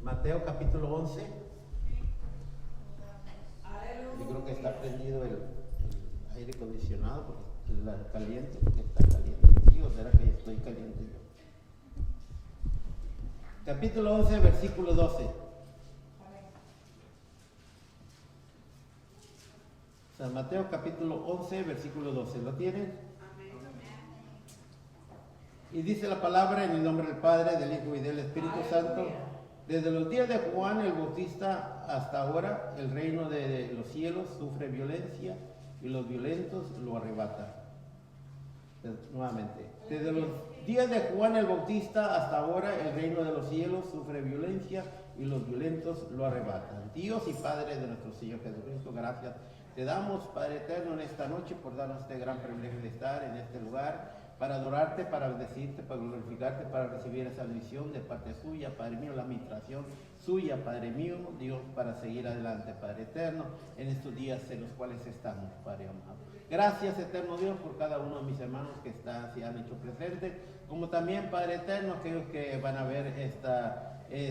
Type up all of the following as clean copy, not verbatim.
Mateo capítulo 11. Yo creo que está prendido el aire acondicionado porque está caliente, ¿sí? ¿O será que estoy caliente yo? Capítulo 11, versículo 12. San Mateo capítulo 11, versículo 12. ¿Lo tienen? Y dice la palabra en el nombre del Padre, del Hijo y del Espíritu Santo. Desde los días de Juan el Bautista hasta ahora, el reino de los cielos sufre violencia y los violentos lo arrebatan. Nuevamente. Desde los días de Juan el Bautista hasta ahora, el reino de los cielos sufre violencia y los violentos lo arrebatan. Dios y Padre de nuestro Señor Jesucristo, gracias te damos, Padre eterno, en esta noche por darnos este gran privilegio de estar en este lugar, para adorarte, para bendecirte, para glorificarte, para recibir esa bendición de parte suya, Padre mío, la administración suya, Padre mío, Dios, para seguir adelante, Padre eterno, en estos días en los cuales estamos, Padre amado. Gracias, eterno Dios, por cada uno de mis hermanos que se han hecho presentes, como también, Padre eterno, aquellos que van a ver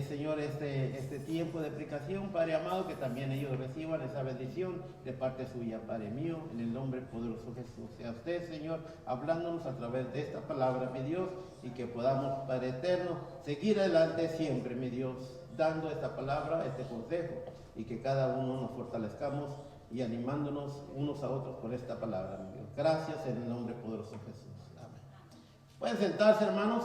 Señor, este tiempo de predicación, Padre amado, que también ellos reciban esa bendición de parte suya, Padre mío, en el nombre poderoso de Jesús. Sea usted, Señor, hablándonos a través de esta palabra, mi Dios, y que podamos, Padre eterno, seguir adelante siempre, mi Dios, dando esta palabra, este consejo, y que cada uno nos fortalezcamos y animándonos unos a otros con esta palabra, mi Dios. Gracias en el nombre poderoso de Jesús. Amén. Pueden sentarse, hermanos.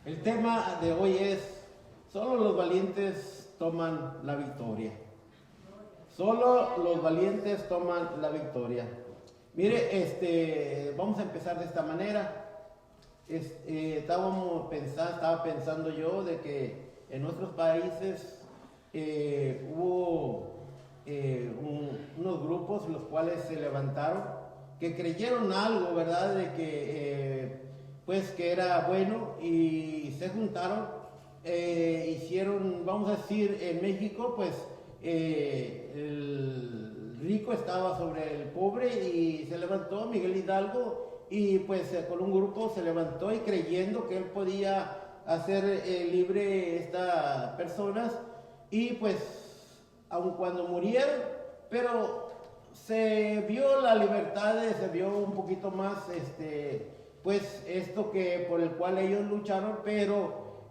El tema de hoy es: solo los valientes toman la victoria. Solo los valientes toman la victoria. Mire, vamos a empezar de esta manera. Estaba pensando yo de que en nuestros países hubo unos grupos los cuales se levantaron, que creyeron algo, ¿verdad? De que pues que era bueno, y se juntaron, hicieron, vamos a decir, en México, pues el rico estaba sobre el pobre y se levantó Miguel Hidalgo, y pues con un grupo se levantó y creyendo que él podía hacer libre estas personas, y pues aun cuando murieron, pero se vio la libertad, se vio un poquito más pues esto que por el cual ellos lucharon, pero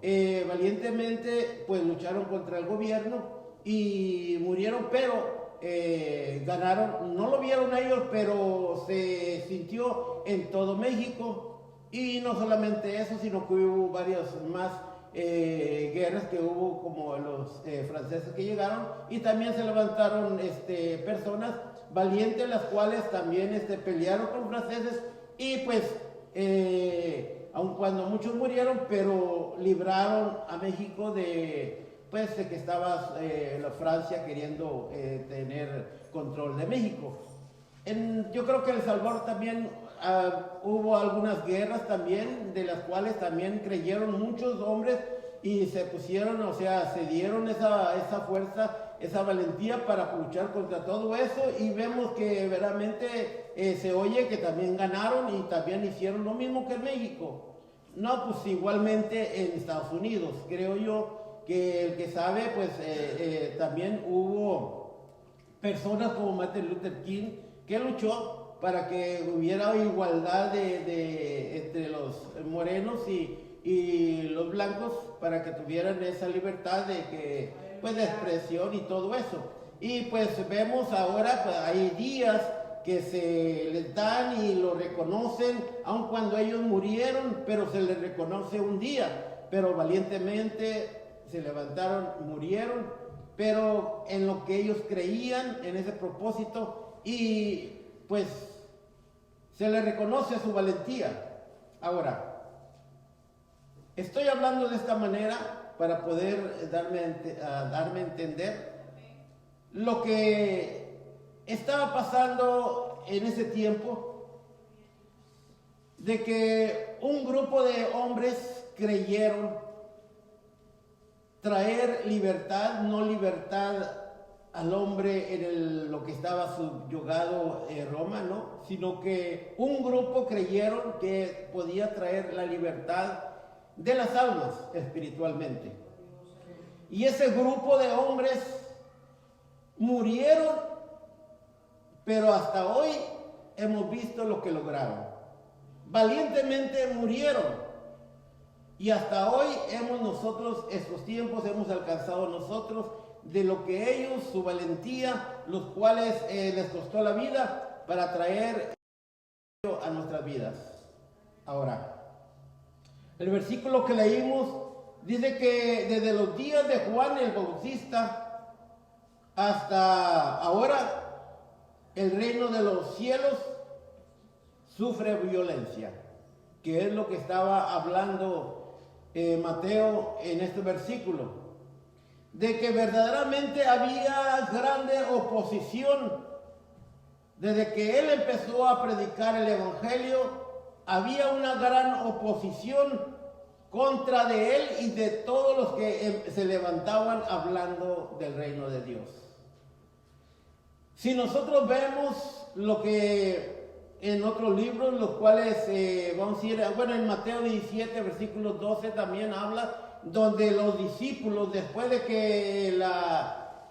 valientemente pues lucharon contra el gobierno y murieron, pero ganaron. No lo vieron ellos, pero se sintió en todo México. Y no solamente eso, sino que hubo varias más guerras que hubo, como los franceses que llegaron, y también se levantaron personas valientes, las cuales también pelearon con franceses, y pues aun cuando muchos murieron, pero libraron a México de que estaba la Francia queriendo tener control de México. Yo creo que en El Salvador también hubo algunas guerras también, de las cuales también creyeron muchos hombres y se pusieron, o sea, se dieron esa fuerza, esa valentía para luchar contra todo eso, y vemos que verdaderamente se oye que también ganaron y también hicieron lo mismo que en México. No, pues igualmente en Estados Unidos, creo yo que el que sabe, pues también hubo personas como Martin Luther King, que luchó para que hubiera igualdad entre los morenos y los blancos, para que tuvieran esa libertad de expresión y todo eso. Y pues vemos ahora, pues, hay días que se les dan y lo reconocen, aun cuando ellos murieron, pero se les reconoce un día, pero valientemente se levantaron, murieron, pero en lo que ellos creían, en ese propósito, y pues se les reconoce su valentía. Ahora, estoy hablando de esta manera para poder darme a entender lo que estaba pasando en ese tiempo, de que un grupo de hombres creyeron traer libertad, no libertad al hombre en lo que estaba subyugado Roma, ¿no? Sino que un grupo creyeron que podía traer la libertad de las almas espiritualmente. Y ese grupo de hombres murieron, pero hasta hoy hemos visto lo que lograron. Valientemente murieron. Y hasta hoy nosotros, estos tiempos, hemos alcanzado nosotros de lo que ellos, su valentía, los cuales les costó la vida para traer a nuestras vidas. Ahora, el versículo que leímos dice que desde los días de Juan el Bautista hasta ahora, el reino de los cielos sufre violencia, que es lo que estaba hablando Mateo en este versículo, de que verdaderamente había grande oposición. Desde que él empezó a predicar el evangelio, había una gran oposición contra de él y de todos los que se levantaban hablando del reino de Dios. Si nosotros vemos lo que en otros libros, los cuales vamos a ir, bueno, en Mateo 17, versículo 12 también habla, donde los discípulos, después de que la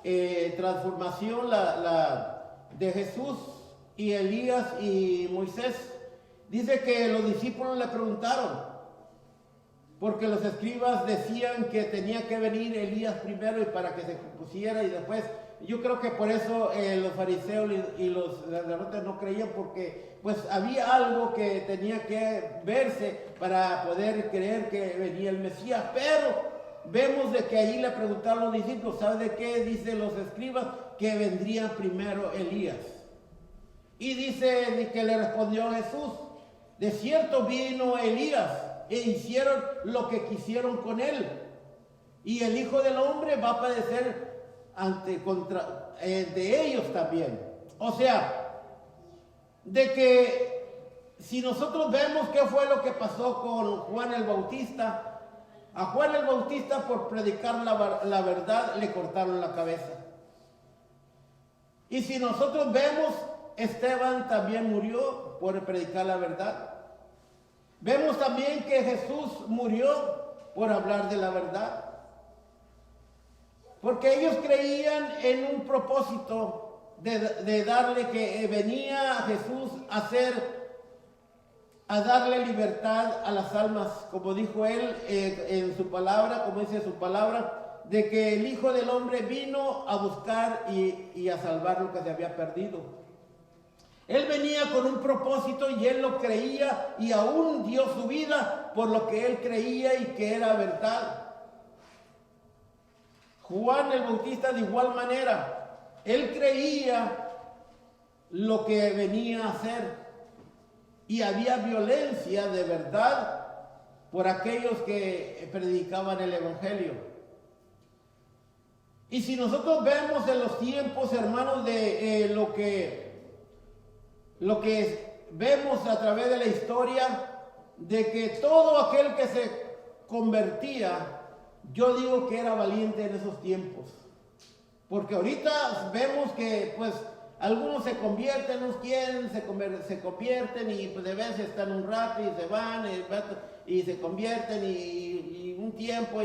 transformación de Jesús y Elías y Moisés, dice que los discípulos le preguntaron, porque los escribas decían que tenía que venir Elías primero y para que se pusiera y después. Yo creo que por eso los fariseos y los sacerdotes no creían, porque pues había algo que tenía que verse para poder creer que venía el Mesías. Pero vemos de que allí le preguntaron a los discípulos, ¿sabe de qué? Dicen los escribas que vendría primero Elías. Y dice que le respondió Jesús, de cierto vino Elías e hicieron lo que quisieron con él. Y el Hijo del Hombre va a padecer de ellos también. O sea, de que si nosotros vemos qué fue lo que pasó con Juan el Bautista, a Juan el Bautista por predicar la verdad le cortaron la cabeza. Y si nosotros vemos, Esteban también murió por predicar la verdad. Vemos también que Jesús murió por hablar de la verdad. Porque ellos creían en un propósito de darle, que venía Jesús a darle libertad a las almas, como dijo él en su palabra, como dice su palabra, de que el Hijo del Hombre vino a buscar y a salvar lo que se había perdido. Él venía con un propósito y él lo creía y aún dio su vida por lo que él creía y que era verdad. Juan el Bautista de igual manera, él creía lo que venía a hacer y había violencia de verdad por aquellos que predicaban el evangelio. Y si nosotros vemos en los tiempos, hermanos, de lo que vemos a través de la historia, de que todo aquel que se convertía, yo digo que era valiente en esos tiempos. Porque ahorita vemos que pues algunos se convierten, unos quieren, se convierten y pues de vez están un rato y se van y se convierten y un tiempo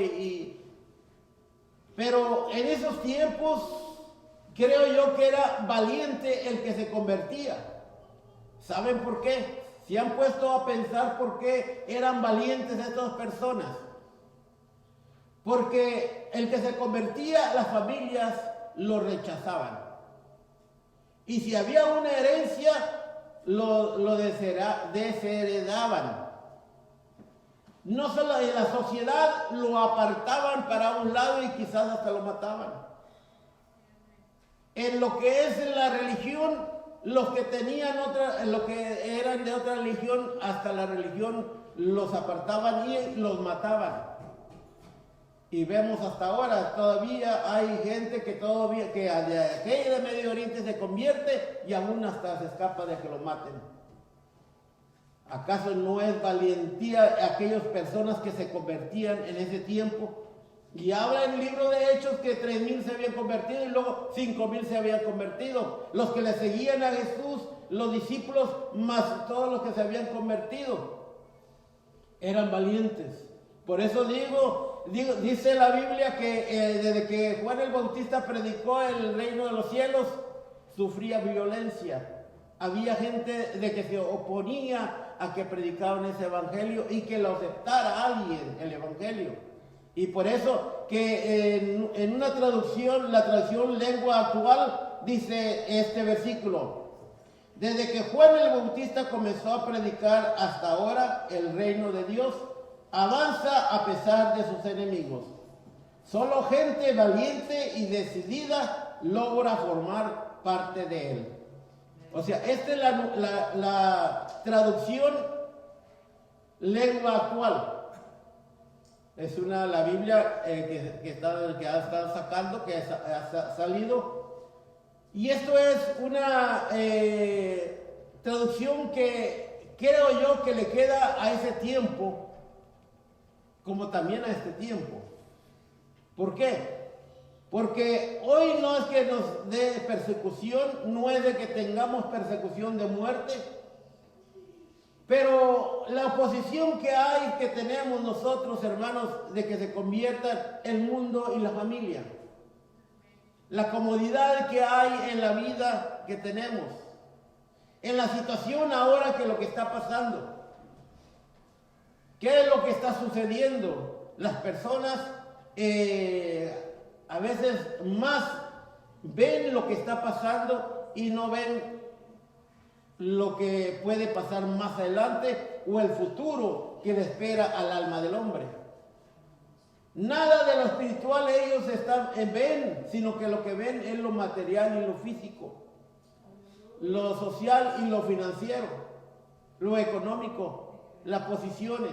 pero en esos tiempos creo yo que era valiente el que se convertía. ¿Saben por qué? ¿Se han puesto a pensar por qué eran valientes estas personas? Porque el que se convertía, las familias lo rechazaban. Y si había una herencia, lo desheredaban. No solo en la sociedad, lo apartaban para un lado y quizás hasta lo mataban. En lo que es la religión, los que tenían lo que eran de otra religión, hasta la religión los apartaban y los mataban. Y vemos hasta ahora, todavía hay gente que de aquella de Medio Oriente se convierte y aún hasta se escapa de que lo maten. ¿Acaso no es valentía aquellas personas que se convertían en ese tiempo? Y habla en el libro de Hechos que 3,000 se habían convertido y luego 5,000 se habían convertido. Los que le seguían a Jesús, los discípulos, más todos los que se habían convertido, eran valientes. Por eso digo, dice la Biblia que desde que Juan el Bautista predicó el reino de los cielos, sufría violencia. Había gente de que se oponía a que predicaban ese evangelio y que lo aceptara alguien, el evangelio. Y por eso que en una traducción, la traducción lengua actual, dice este versículo: desde que Juan el Bautista comenzó a predicar hasta ahora, el reino de Dios avanza a pesar de sus enemigos. Solo gente valiente y decidida logra formar parte de él. O sea, esta es la traducción lengua actual. Es la Biblia que ha estado sacando, que ha salido. Y esto es una traducción que creo yo que le queda a ese tiempo, como también a este tiempo. ¿Por qué? Porque hoy no es que nos dé persecución, no es de que tengamos persecución de muerte, pero la oposición que hay, que tenemos nosotros, hermanos, de que se convierta el mundo y la familia. La comodidad que hay en la vida que tenemos, en la situación ahora que lo que está pasando. ¿Qué es lo que está sucediendo? Las personas a veces más ven lo que está pasando y no ven lo que puede pasar más adelante o el futuro que le espera al alma del hombre. Nada de lo espiritual ellos ven, sino que lo que ven es lo material y lo físico, lo social y lo financiero, lo económico, las posiciones.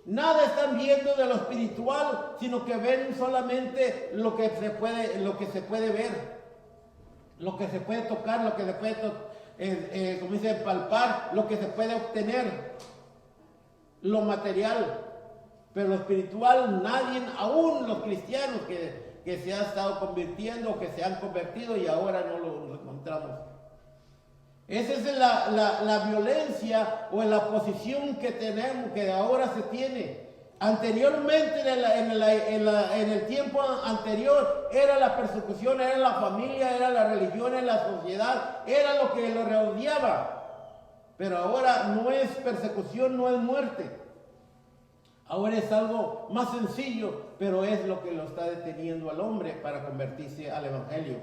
Nada están viendo de lo espiritual, sino que ven solamente lo que se puede ver, lo que se puede tocar, lo que se puede, como dice, palpar, lo que se puede obtener, lo material. Pero lo espiritual, nadie, aún los cristianos que se han estado convirtiendo, que se han convertido y ahora no lo encontramos. Esa es la violencia o la posición que tenemos, que ahora se tiene. Anteriormente, en el tiempo anterior, era la persecución, era la familia, era la religión, era la sociedad, era lo que lo rodeaba. Pero ahora no es persecución, no es muerte. Ahora es algo más sencillo, pero es lo que lo está deteniendo al hombre para convertirse al evangelio.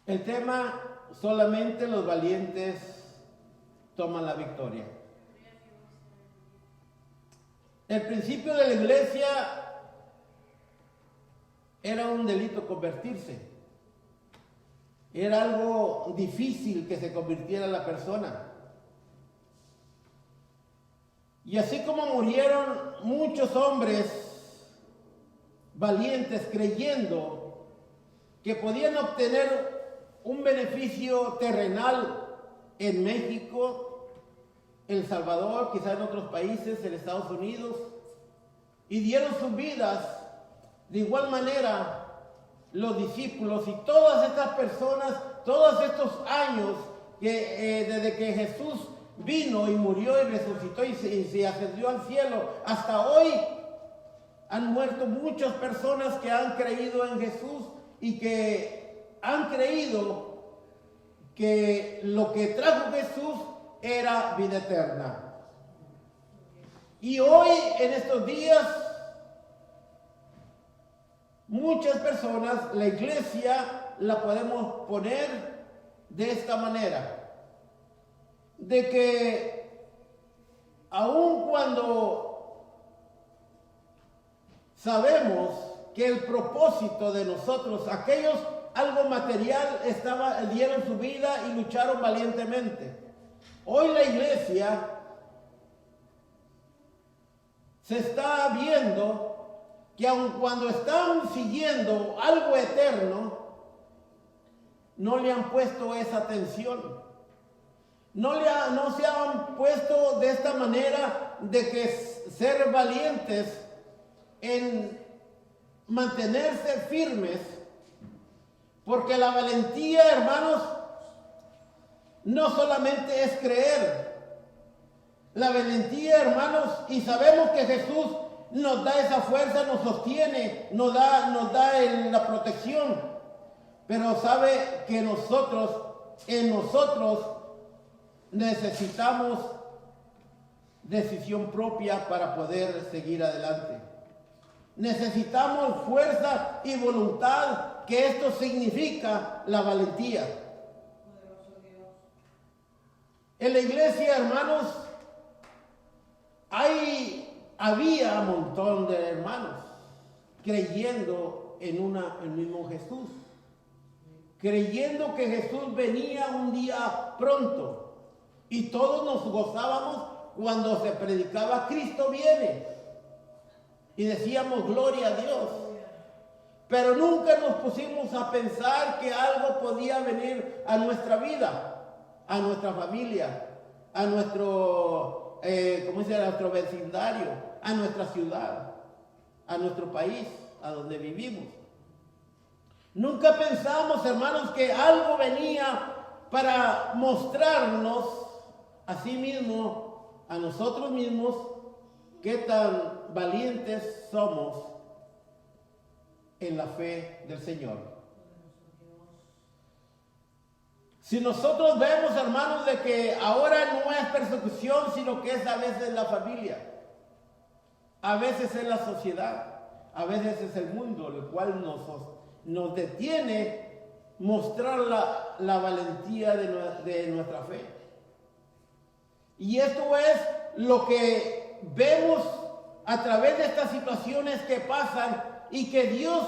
El tema: solamente los valientes toman la victoria. El principio de la iglesia era un delito convertirse. Era algo difícil que se convirtiera la persona. Y así como murieron muchos hombres valientes creyendo que podían obtener un beneficio terrenal en México, El Salvador, quizás en otros países, en Estados Unidos, y dieron sus vidas, de igual manera los discípulos y todas estas personas, todos estos años que desde que Jesús vino y murió y resucitó y se ascendió al cielo, hasta hoy han muerto muchas personas que han creído en Jesús y que han creído que lo que trajo Jesús era vida eterna. Y hoy, en estos días, muchas personas, la iglesia la podemos poner de esta manera: de que aun cuando sabemos que el propósito de nosotros, aquellos algo material, dieron su vida y lucharon valientemente. Hoy la iglesia se está viendo que aun cuando están siguiendo algo eterno, no le han puesto esa atención. No se han puesto de esta manera de que ser valientes en mantenerse firmes, porque la valentía, hermanos, no solamente es creer, La valentía, hermanos, y sabemos que Jesús nos da esa fuerza, nos sostiene, nos da la protección. Pero sabe que en nosotros necesitamos decisión propia para poder seguir adelante. Necesitamos fuerza y voluntad, que esto significa la valentía. En la iglesia, hermanos, había un montón de hermanos creyendo en el mismo Jesús, creyendo que Jesús venía un día pronto, y todos nos gozábamos cuando se predicaba Cristo viene, y decíamos gloria a Dios, pero nunca nos pusimos a pensar que algo podía venir a nuestra vida, a nuestra familia, a nuestro a nuestro vecindario, a nuestra ciudad, a nuestro país, a donde vivimos. Nunca pensamos, hermanos, que algo venía para mostrarnos a sí mismo, a nosotros mismos, qué tan valientes somos en la fe del Señor. Si nosotros vemos, hermanos, de que ahora no es persecución, sino que es a veces la familia, a veces es la sociedad, a veces es el mundo, el cual nos detiene mostrar la valentía de nuestra fe. Y esto es lo que vemos a través de estas situaciones que pasan y que Dios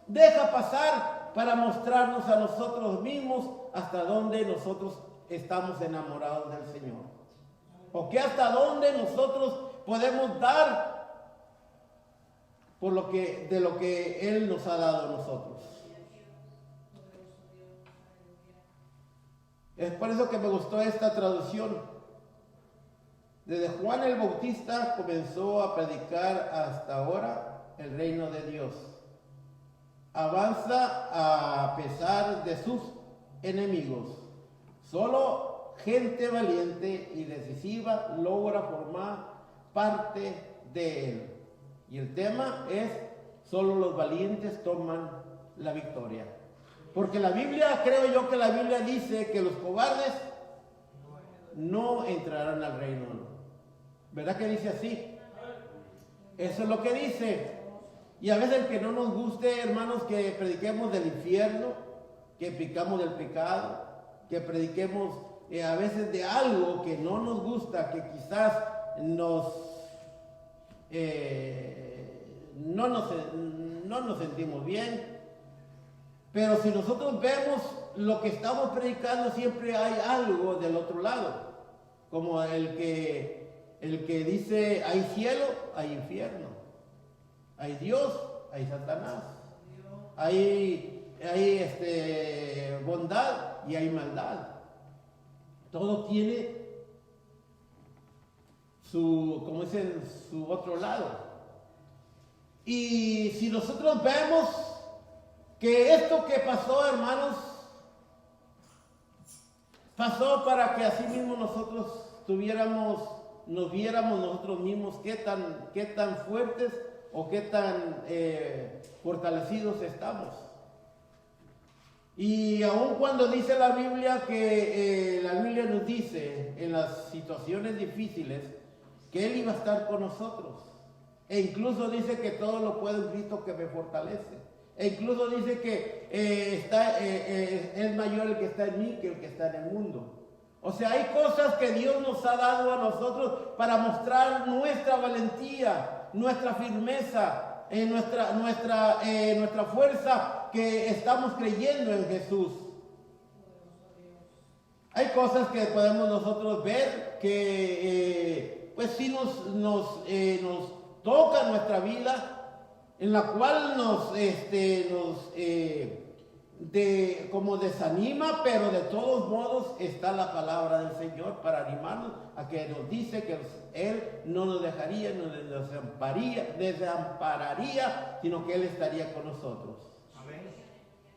deja pasar para mostrarnos a nosotros mismos hasta dónde nosotros estamos enamorados del Señor. O que hasta dónde nosotros podemos dar de lo que Él nos ha dado a nosotros. Es por eso que me gustó esta traducción. Desde Juan el Bautista comenzó a predicar hasta ahora el reino de Dios. Avanza a pesar de sus enemigos. Solo gente valiente y decisiva logra formar parte de él. Y el tema es: solo los valientes toman la victoria. Porque la Biblia, creo yo que la Biblia dice que los cobardes no entrarán al reino. ¿Verdad que dice así? Eso es lo que dice. Y a veces que no nos guste, hermanos, que prediquemos del infierno, que picamos del pecado, que prediquemos a veces de algo que no nos gusta, que quizás no nos sentimos bien. Pero si nosotros vemos lo que estamos predicando, siempre hay algo del otro lado. Como el que dice: hay cielo, hay infierno. Hay Dios, hay Satanás. Hay bondad y hay maldad. Todo tiene su otro lado. Y si nosotros vemos que esto que pasó, hermanos, pasó para que así mismo nosotros nos viéramos nosotros mismos qué tan fuertes o qué tan fortalecidos estamos. Y aun cuando dice la Biblia que la Biblia nos dice en las situaciones difíciles que Él iba a estar con nosotros, e incluso dice que todo lo puedo en Cristo que me fortalece, e incluso dice que es mayor el que está en mí que el que está en el mundo. O sea, hay cosas que Dios nos ha dado a nosotros para mostrar nuestra valentía, nuestra firmeza, nuestra fuerza, que estamos creyendo en Jesús. Hay cosas que podemos nosotros ver que pues sí nos toca nuestra vida, en la cual como desanima, pero de todos modos está la palabra del Señor para animarnos a que nos dice que Él no nos dejaría, no nos desampararía, sino que Él estaría con nosotros. Amén.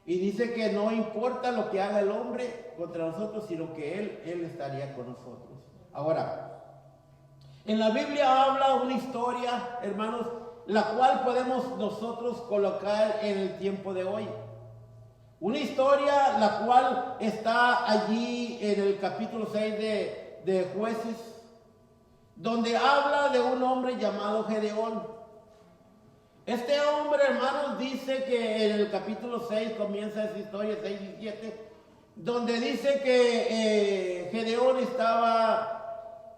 Y dice que no importa lo que haga el hombre contra nosotros, sino que Él estaría con nosotros. Ahora, En la Biblia habla una historia, hermanos, la cual podemos nosotros colocar en el tiempo de hoy. Una historia la cual está allí en el capítulo 6 de Jueces, donde habla de un hombre llamado Gedeón. Este hombre, hermanos, dice que en el capítulo 6 comienza esa historia, 6 y 7, donde dice que Gedeón estaba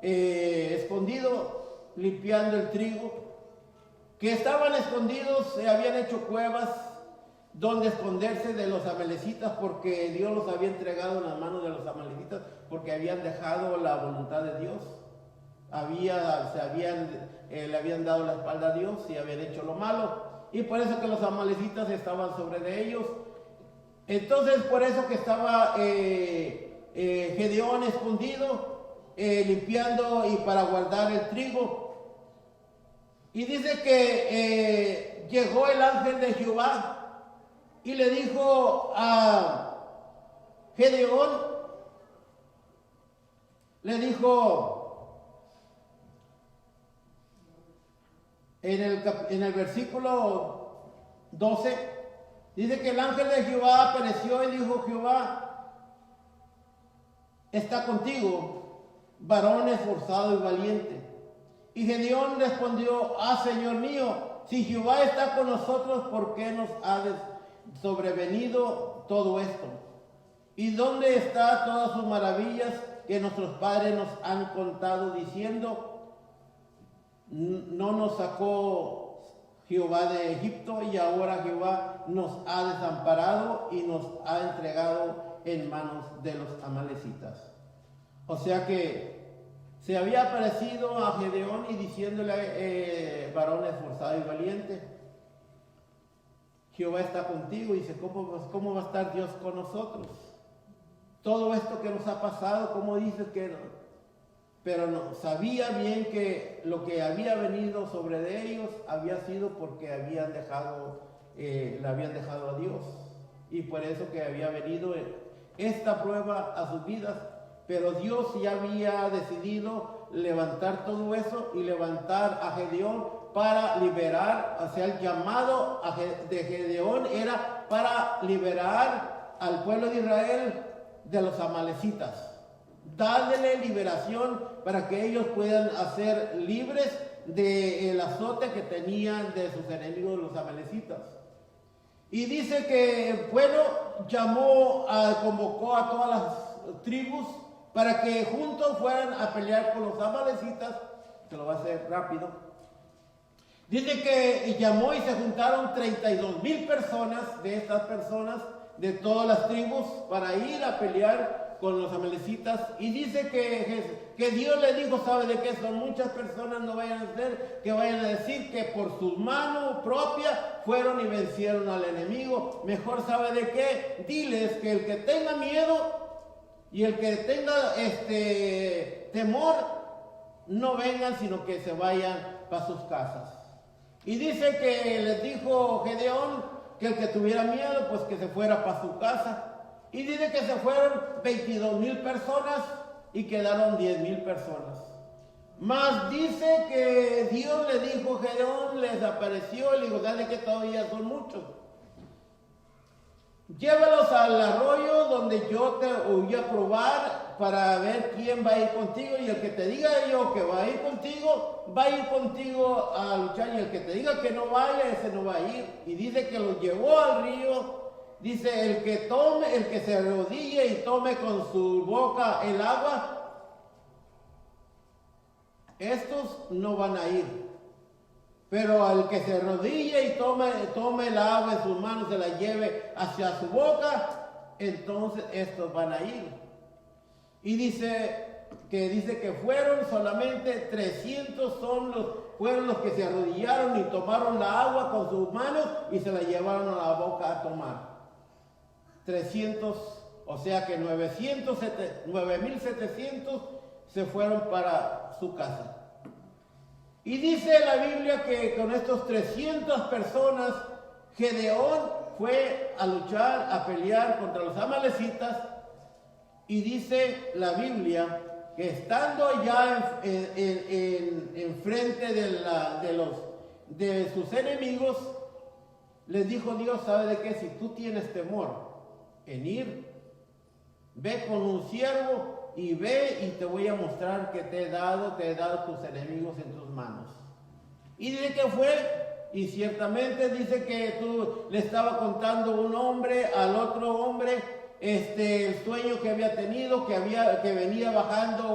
escondido limpiando el trigo, que estaban escondidos, se habían hecho cuevas donde esconderse de los amalecitas, porque Dios los había entregado en las manos de los amalecitas, porque habían dejado la voluntad de Dios. Le habían dado la espalda a Dios y habían hecho lo malo, y por eso que los amalecitas estaban sobre de ellos. Entonces, por eso que estaba Gedeón escondido, limpiando y para guardar el trigo. Y dice que llegó el ángel de Jehová y le dijo a Gedeón, le dijo en el versículo 12, dice que el ángel de Jehová apareció y dijo: Jehová está contigo, varón esforzado y valiente. Y Gedeón respondió: Señor mío, si Jehová está con nosotros, ¿por qué nos ha sobrevenido todo esto? ¿Y dónde están todas sus maravillas que nuestros padres nos han contado, diciendo: no nos sacó Jehová de Egipto, y ahora Jehová nos ha desamparado y nos ha entregado en manos de los amalecitas? O sea que se había aparecido a Gedeón y diciéndole: varón esforzado y valiente, Jehová está contigo. Y dice: ¿cómo va a estar Dios con nosotros? Todo esto que nos ha pasado, ¿cómo dices que no? Pero no, sabía bien que lo que había venido sobre de ellos había sido porque le habían dejado a Dios, y por eso que había venido esta prueba a sus vidas. Pero Dios ya había decidido levantar todo eso y levantar a Gedeón para liberar. O sea, el llamado de Gedeón era para liberar al pueblo de Israel de los amalecitas, darle liberación para que ellos puedan ser libres del azote que tenían de sus enemigos los amalecitas. Y dice que, convocó a todas las tribus para que juntos fueran a pelear con los amalecitas. Se lo va a hacer rápido. Dice que llamó y se juntaron 32,000 personas, de estas personas de todas las tribus, para ir a pelear con los amalecitas. Y dice que Dios le dijo: ¿sabe de qué? Son muchas personas, no vayan a ser que vayan a decir que por su mano propia fueron y vencieron al enemigo. Mejor, ¿sabe de qué? Diles que el que tenga miedo y el que tenga temor, no vengan, sino que se vayan para sus casas. Y dice que les dijo Gedeón que el que tuviera miedo, pues que se fuera para su casa. Y dice que se fueron 22,000 personas y quedaron 10,000 personas. Más dice que Dios le dijo: Gedeón les apareció y le dijo: ¿sabe que todavía son muchos? Llévalos al arroyo donde yo te voy a probar para ver quién va a ir contigo, y el que te diga yo que va a ir contigo a luchar, y el que te diga que no vaya, ese no va a ir. Y dice que los llevó al río. Dice: el que se arrodille y tome con su boca el agua, estos no van a ir. Pero al que se arrodille y tome el agua en sus manos, se la lleve hacia su boca, entonces estos van a ir. Y dice que fueron solamente 300 fueron los que se arrodillaron y tomaron la agua con sus manos y se la llevaron a la boca a tomar. 300, o sea que 9,700 se fueron para su casa. Y dice la Biblia que con estos 300 personas, Gedeón fue a luchar, a pelear contra los amalecitas. Y dice la Biblia que estando ya en frente de sus enemigos, les dijo Dios, ¿sabe de qué? Si tú tienes temor en ir, ve con un siervo y ve y te voy a mostrar que te he dado tus enemigos en tus manos. Y dice que fue, y ciertamente dice que tú le estaba contando un hombre al otro hombre el sueño que había tenido, que venía bajando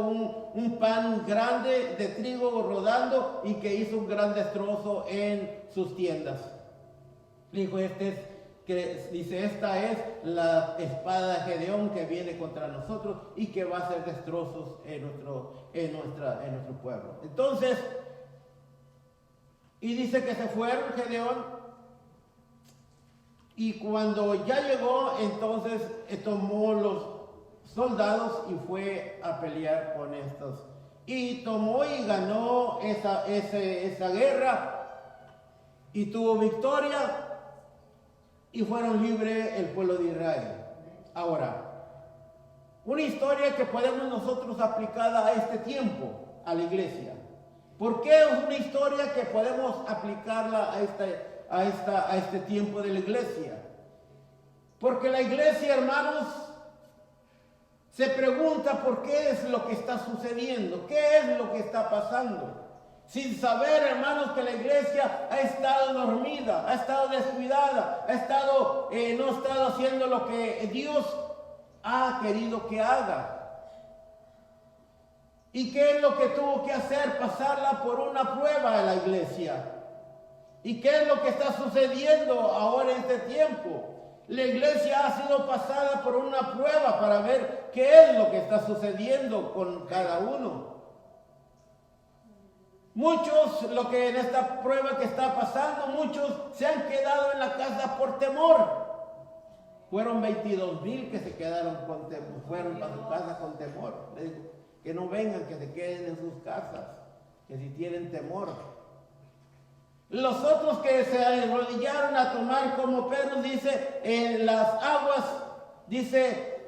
un pan grande de trigo rodando y que hizo un gran destrozo en sus tiendas. Dijo, esta es la espada de Gedeón que viene contra nosotros y que va a hacer destrozos en nuestro pueblo. Entonces, y dice que se fueron Gedeón, y cuando ya llegó, entonces tomó los soldados y fue a pelear con estos. Y tomó y ganó esa guerra y tuvo victoria y fueron libres el pueblo de Israel. Ahora, una historia que podemos nosotros aplicarla a este tiempo, a la iglesia. ¿Por qué es una historia que podemos aplicarla a este tiempo de la iglesia? Porque la iglesia, hermanos, se pregunta por qué es lo que está sucediendo, qué es lo que está pasando. Sin saber, hermanos, que la iglesia ha estado dormida, ha estado descuidada, no ha estado haciendo lo que Dios ha querido que haga. ¿Y qué es lo que tuvo que hacer? Pasarla por una prueba a la iglesia. ¿Y qué es lo que está sucediendo ahora en este tiempo? La iglesia ha sido pasada por una prueba para ver qué es lo que está sucediendo con cada uno. Muchos, lo que en esta prueba que está pasando, muchos se han quedado en la casa por temor. Fueron 22,000 que se quedaron con temor, fueron a su casa con temor. Les digo, que no vengan, que se queden en sus casas, que si tienen temor. Los otros que se arrodillaron a tomar, como Pedro dice, en las aguas, dice,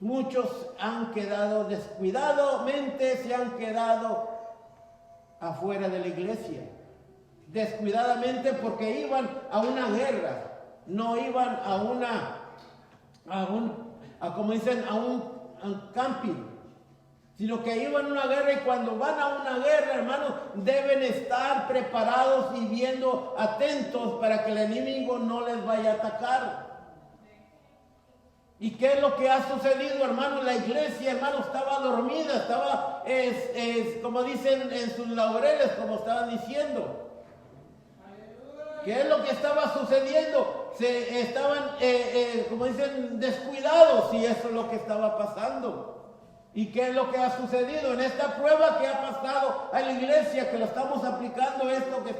muchos han quedado descuidadamente, se han quedado afuera de la iglesia. Descuidadamente porque iban a una guerra, no iban a un camping, sino que iban a una guerra, y cuando van a una guerra, hermanos, deben estar preparados y viendo atentos para que el enemigo no les vaya a atacar. ¿Y qué es lo que ha sucedido, hermanos? La iglesia, hermanos, estaba dormida, estaba, como dicen, en sus laureles, como estaban diciendo. ¿Qué es lo que estaba sucediendo? Estaban, como dicen, descuidados, y eso es lo que estaba pasando. ¿Y qué es lo que ha sucedido en esta prueba que ha pasado a la iglesia? Que lo estamos aplicando, esto que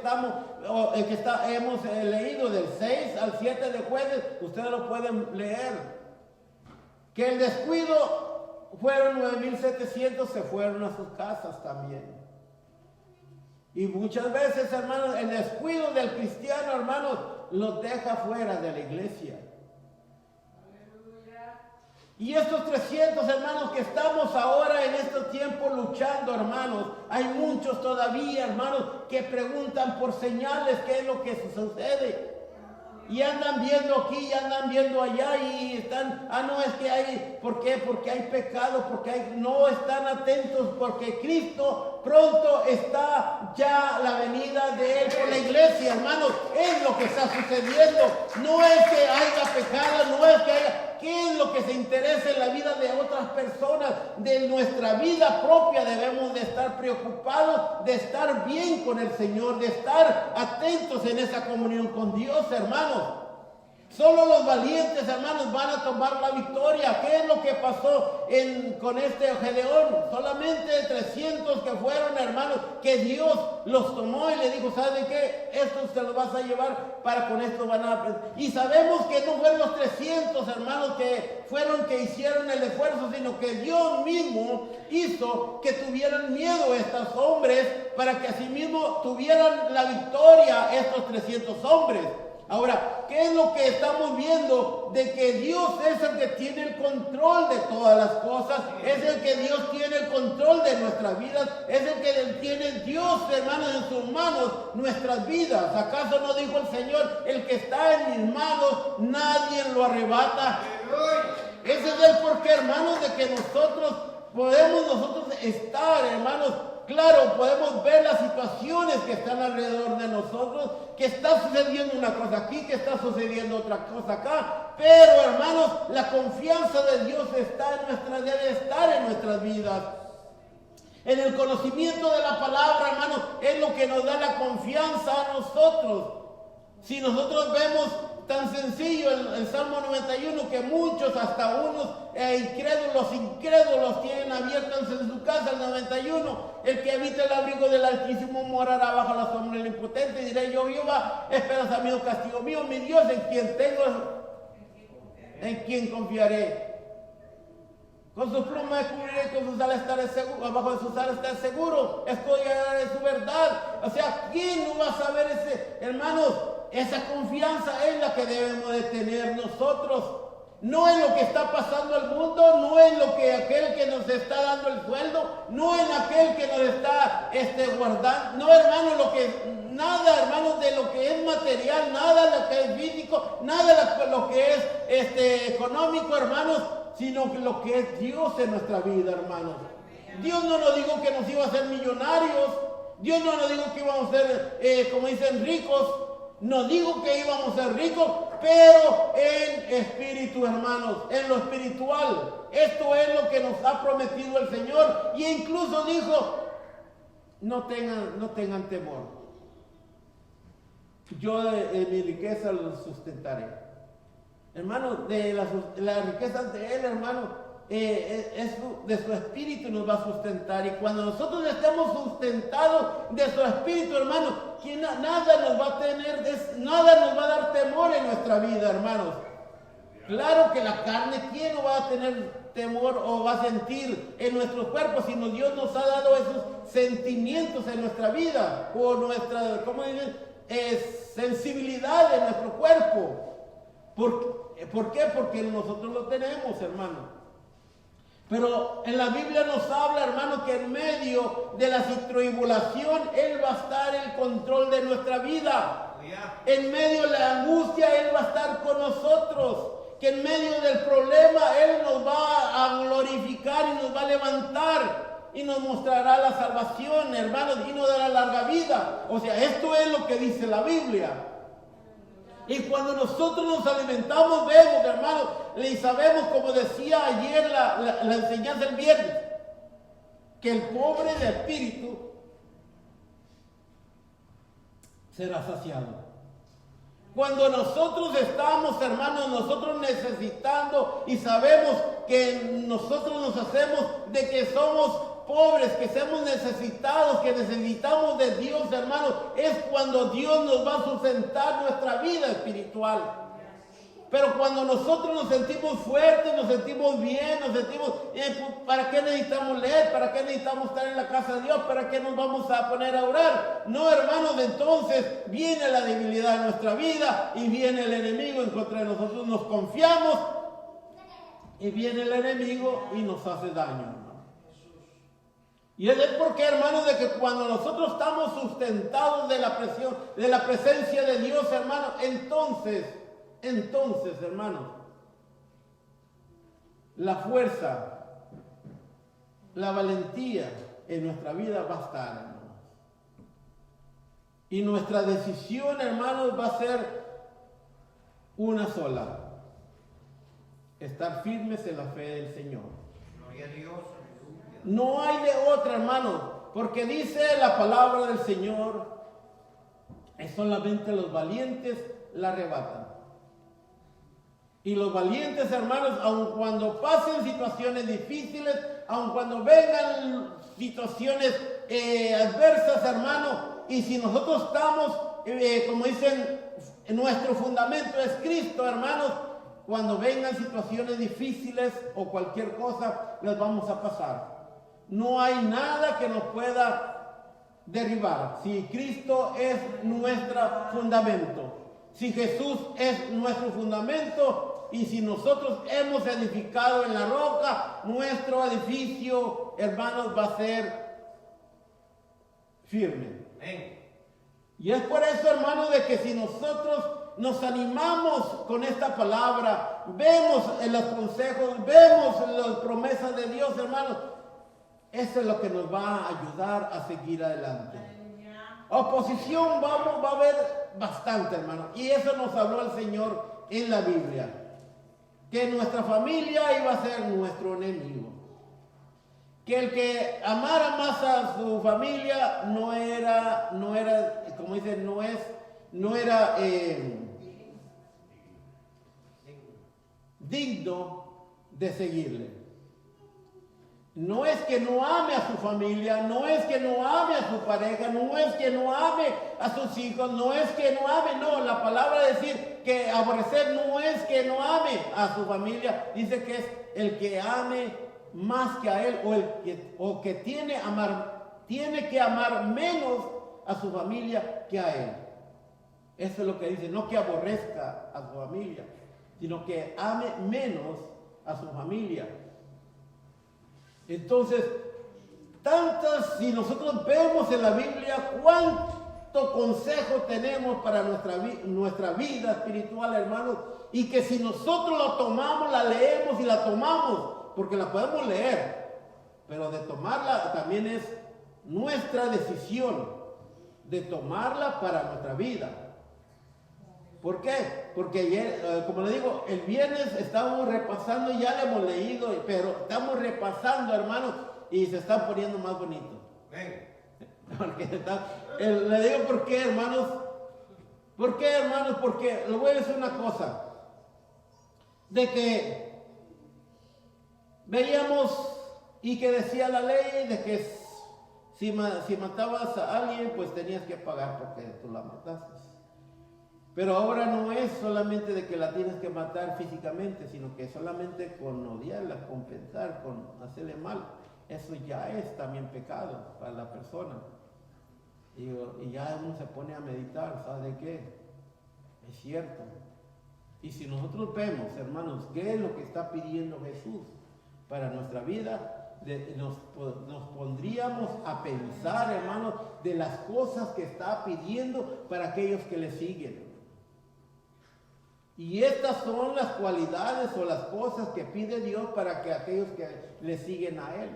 hemos leído del 6 al 7 de Jueces, ustedes lo pueden leer. Que el descuido, fueron 9,700, se fueron a sus casas también. Y muchas veces, hermanos, el descuido del cristiano, hermanos, los deja fuera de la iglesia. Y estos 300 hermanos que estamos ahora en este tiempo luchando, hermanos, hay muchos todavía, hermanos, que preguntan por señales qué es lo que sucede. Y andan viendo aquí, y andan viendo allá, y están, no es que hay, ¿por qué? Porque hay pecado, no están atentos, porque Cristo pronto está ya la venida de Él por la iglesia, hermanos. Es lo que está sucediendo. No es que haya pecado, no es que haya... ¿Qué es lo que se interesa en la vida de otras personas? De nuestra vida propia debemos de estar preocupados, de estar bien con el Señor, de estar atentos en esa comunión con Dios, hermanos. Solo los valientes, hermanos, van a tomar la victoria. ¿Qué es lo que pasó con este Gedeón? Solamente 300 que fueron, hermanos, que Dios los tomó y le dijo, ¿saben qué? Esto se los vas a llevar, para con esto van a aprender. Y sabemos que no fueron los 300, hermanos, que hicieron el esfuerzo, sino que Dios mismo hizo que tuvieran miedo estos hombres, para que asimismo tuvieran la victoria estos 300 hombres. Ahora, ¿qué es lo que estamos viendo? De que Dios es el que tiene el control de todas las cosas, es el que Dios tiene el control de nuestras vidas, es el que tiene Dios, hermanos, en sus manos nuestras vidas. ¿Acaso no dijo el Señor, el que está en mis manos, nadie lo arrebata? Ese es el porqué, hermanos, de que nosotros podemos estar, hermanos. Claro, podemos ver las situaciones que están alrededor de nosotros, que está sucediendo una cosa aquí, que está sucediendo otra cosa acá, pero hermanos, la confianza de Dios debe estar en nuestras vidas. En el conocimiento de la palabra, hermanos, es lo que nos da la confianza a nosotros. Si nosotros vemos tan sencillo el Salmo 91, que muchos, hasta unos incrédulos tienen abiertas en su casa el 91, el que habita el abrigo del Altísimo morará bajo la sombra del Impotente, y diré yo, Jehová, esperanza mío, castigo mío, mi Dios, en quien confiaré. Con sus plumas cubriré, con sus alas estaré seguro, abajo de sus alas estaré seguro, escudriñaré su verdad. O sea, ¿quién no va a saber hermanos? Esa confianza es la que debemos de tener nosotros. No en lo que está pasando al mundo, no en lo que aquel que nos está dando el sueldo, no en aquel que nos está guardando. No, hermano, nada, hermanos, de lo que es material, nada de lo que es físico, nada de lo que es económico, hermanos, sino que lo que es Dios en nuestra vida, hermanos. Dios no nos dijo que nos iba a hacer millonarios. Dios no nos dijo que íbamos a ser, como dicen, ricos. No digo que íbamos a ser ricos, pero en espíritu, hermanos, en lo espiritual. Esto es lo que nos ha prometido el Señor. Y incluso dijo, no tengan temor. Yo de mi riqueza los sustentaré. Hermano, de las riquezas de Él, hermano, de su espíritu nos va a sustentar. Y cuando nosotros estemos sustentados de su espíritu, hermano, nada nos va a dar temor en nuestra vida, hermanos. Claro que la carne, ¿quién no va a tener temor o va a sentir en nuestros cuerpos? Sino Dios nos ha dado esos sentimientos en nuestra vida, por nuestra, sensibilidad de nuestro cuerpo. ¿Por qué? Porque nosotros lo tenemos, hermano. Pero en la Biblia nos habla, hermano, que en medio de la tribulación Él va a estar en el control de nuestra vida. En medio de la angustia Él va a estar con nosotros. Que en medio del problema Él nos va a glorificar y nos va a levantar y nos mostrará la salvación, hermanos, y nos dará larga vida. O sea, esto es lo que dice la Biblia. Y cuando nosotros nos alimentamos, vemos, hermanos, y sabemos, como decía ayer la enseñanza el viernes, que el pobre de espíritu será saciado. Cuando nosotros estamos, hermanos, nosotros necesitando y sabemos que nosotros nos hacemos de que somos pobres, que somos necesitados, que necesitamos de Dios, hermanos, es cuando Dios nos va a sustentar nuestra vida espiritual. Pero cuando nosotros nos sentimos fuertes, nos sentimos bien, nos sentimos, ¿para qué necesitamos leer? ¿Para qué necesitamos estar en la casa de Dios? ¿Para qué nos vamos a poner a orar? No, hermanos, entonces viene la debilidad de nuestra vida y viene el enemigo en contra de nosotros. Nos confiamos y viene el enemigo y nos hace daño. Y es porque, hermanos, de que cuando nosotros estamos sustentados de la presencia de Dios, hermanos, entonces, hermanos, la fuerza, la valentía en nuestra vida va a estar, hermanos. Y nuestra decisión, hermanos, va a ser una sola: estar firmes en la fe del Señor. Gloria a Dios. No hay de otra, hermano, porque dice la palabra del Señor, es solamente los valientes la arrebatan. Y los valientes, hermanos, aun cuando pasen situaciones difíciles, aun cuando vengan situaciones adversas, hermano, y si nosotros estamos, como dicen, nuestro fundamento es Cristo, hermanos, cuando vengan situaciones difíciles o cualquier cosa, las vamos a pasar. No hay nada que nos pueda derribar si Cristo es nuestro fundamento. Si Jesús es nuestro fundamento y si nosotros hemos edificado en la roca, nuestro edificio, hermanos, va a ser firme. Amén. Y es por eso, hermanos, de que si nosotros nos animamos con esta palabra, vemos en los consejos, vemos en las promesas de Dios, hermanos, eso es lo que nos va a ayudar a seguir adelante. Oposición va a haber bastante, hermano. Y eso nos habló el Señor en la Biblia. Que nuestra familia iba a ser nuestro enemigo. Que el que amara más a su familia no era, como dicen, no era digno de seguirle. No es que no ame a su familia, no es que no ame a su pareja, no es que no ame a sus hijos, no es que no ame, no, la palabra decir que aborrecer no es que no ame a su familia, dice que es el que ame más que a él o que tiene que amar menos a su familia que a él. Eso es lo que dice, no que aborrezca a su familia, sino que ame menos a su familia. Entonces, si nosotros vemos en la Biblia cuánto consejo tenemos para nuestra vida espiritual, hermanos, y que si nosotros lo tomamos, la leemos y la tomamos, porque la podemos leer, pero de tomarla también es nuestra decisión, de tomarla para nuestra vida. ¿Por qué? Porque ayer, como le digo, el viernes estábamos repasando, ya le hemos leído, pero estamos repasando, hermanos, y se están poniendo más bonitos. Le digo por qué, hermanos. ¿Por qué, hermanos? Porque le voy a decir una cosa. De que veíamos y que decía la ley de que si matabas a alguien, pues tenías que pagar porque tú la mataste. Pero ahora no es solamente de que la tienes que matar físicamente, sino que solamente con odiarla, con pensar, con hacerle mal. Eso ya es también pecado para la persona. Y ya uno se pone a meditar, ¿sabe de qué? Es cierto. Y si nosotros vemos, hermanos, qué es lo que está pidiendo Jesús para nuestra vida, nos pondríamos a pensar, hermanos, de las cosas que está pidiendo para aquellos que le siguen. Y estas son las cualidades o las cosas que pide Dios para que aquellos que le siguen a Él.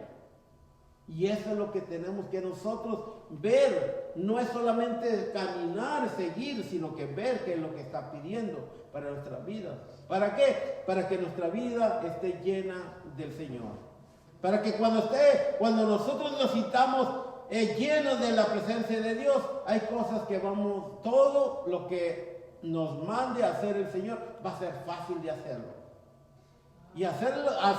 Y eso es lo que tenemos que nosotros ver. No es solamente caminar, seguir, sino que ver qué es lo que está pidiendo para nuestra vida. ¿Para qué? Para que nuestra vida esté llena del Señor. Para que cuando nosotros nos sintamos llenos de la presencia de Dios, hay cosas que todo lo que nos mande a hacer el Señor, va a ser fácil de hacerlo. Y a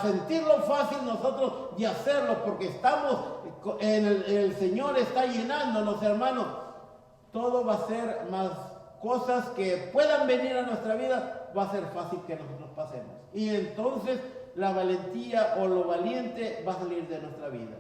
sentirlo fácil nosotros de hacerlo, porque estamos el Señor está llenándonos, hermanos. Todo va a ser más cosas que puedan venir a nuestra vida, va a ser fácil que nosotros pasemos. Y entonces la valentía o lo valiente va a salir de nuestra vida.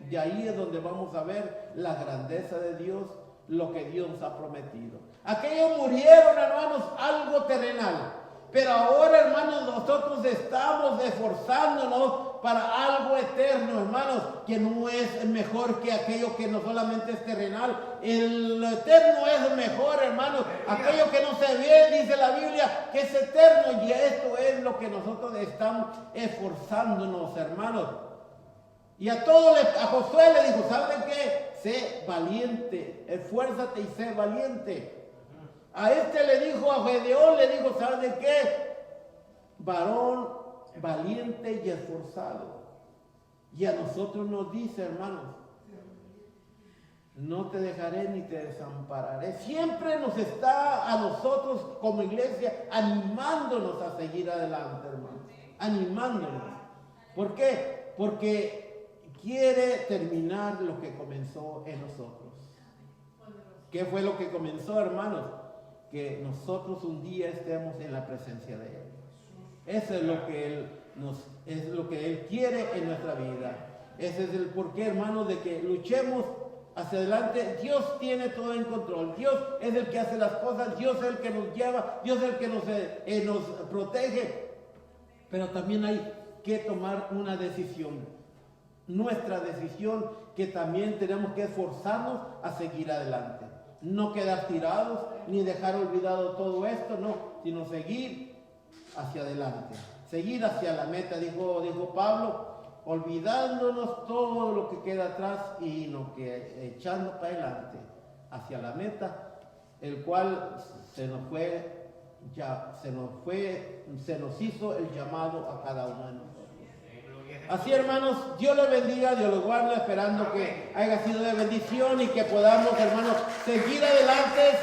Y ahí es donde vamos a ver la grandeza de Dios, lo que Dios nos ha prometido. Aquellos murieron, hermanos, algo terrenal. Pero ahora, hermanos, nosotros estamos esforzándonos para algo eterno, hermanos, que no es mejor que aquello que no solamente es terrenal. El eterno es mejor, hermanos. Aquello que no se ve, dice la Biblia, que es eterno. Y esto es lo que nosotros estamos esforzándonos, hermanos. Y a Josué le dijo, ¿saben qué? Sé valiente, esfuérzate y sé valiente. A le dijo, a Gedeón le dijo, ¿saben de qué? Varón valiente y esforzado. Y a nosotros nos dice, hermanos, no te dejaré ni te desampararé. Siempre nos está a nosotros como iglesia animándonos a seguir adelante, hermanos. Animándonos. ¿Por qué? Porque quiere terminar lo que comenzó en nosotros. ¿Qué fue lo que comenzó, hermanos? Que nosotros un día estemos en la presencia de Él. Eso es lo que Él quiere en nuestra vida. Ese es el porqué, hermanos, de que luchemos hacia adelante. Dios tiene todo en control. Dios es el que hace las cosas. Dios es el que nos lleva. Dios es el que nos protege. Pero también hay que tomar una decisión. Nuestra decisión, que también tenemos que esforzarnos a seguir adelante. No quedar tirados ni dejar olvidado todo esto, no, sino seguir hacia adelante. Seguir hacia la meta, dijo Pablo, olvidándonos todo lo que queda atrás y lo que echando para adelante hacia la meta, el cual se nos hizo el llamado a cada uno de nosotros. Así, hermanos, Dios les bendiga, Dios los guarde, esperando que haya sido de bendición y que podamos, hermanos, seguir adelante.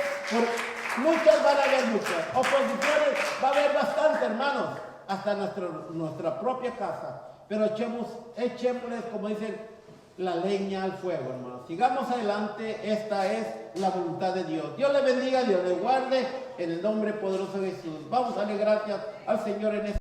Muchas van a haber, muchas oposiciones, va a haber bastante, hermanos, hasta nuestra propia casa. Pero echémosles, como dicen, la leña al fuego, hermanos. Sigamos adelante, esta es la voluntad de Dios. Dios les bendiga, Dios les guarde, en el nombre poderoso de Jesús. Vamos a darle gracias al Señor en este